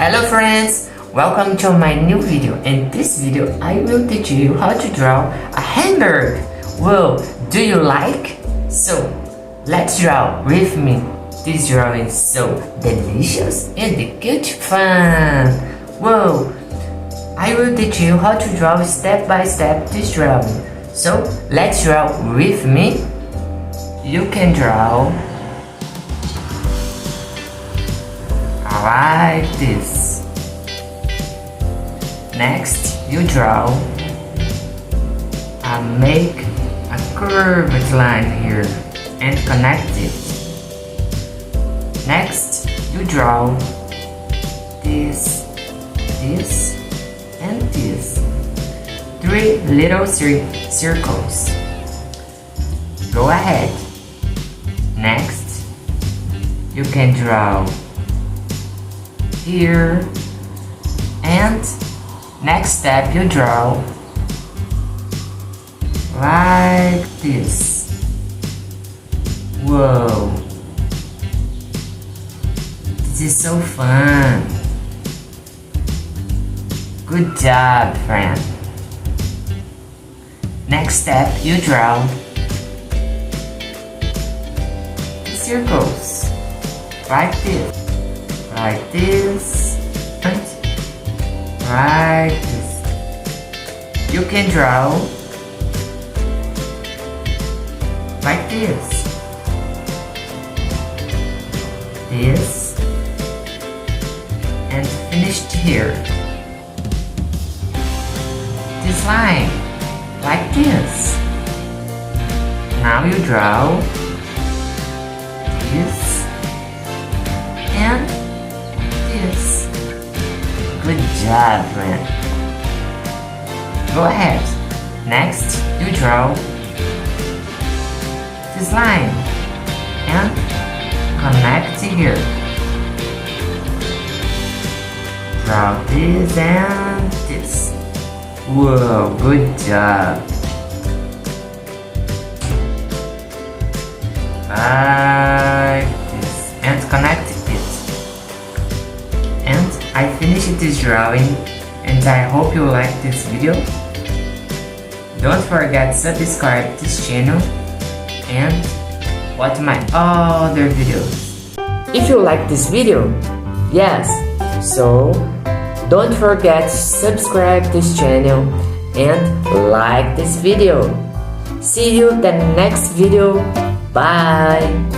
Hello friends, welcome to my new video. In this video, I will teach you how to draw a hamburger. Whoa, do you like? So, let's draw with me. This drawing is so delicious and good fun. Whoa, I will teach you how to draw step by step this drawing. So, let's draw with me. You can draw like this. Next, you draw and make a curved line here and connect it. Next, you draw this, and this. 3 little circles. Go ahead. Next, you can draw here, and next step you draw like this. Whoa, this is so fun. Good job, friend. Next step you draw the circles like this. Like this, and like this. You can draw like this, and finished here. This line, like this. Now you draw this and this. Good job, friend. Go ahead. Next, you draw this line and connect here. Draw this and this. Whoa, good job. Like this and connect it. And I finished this drawing, and I hope you like this video. Don't forget to subscribe this channel and watch my other videos. If you like this video, yes, so don't forget to subscribe this channel and like this video. See you the next video. Bye.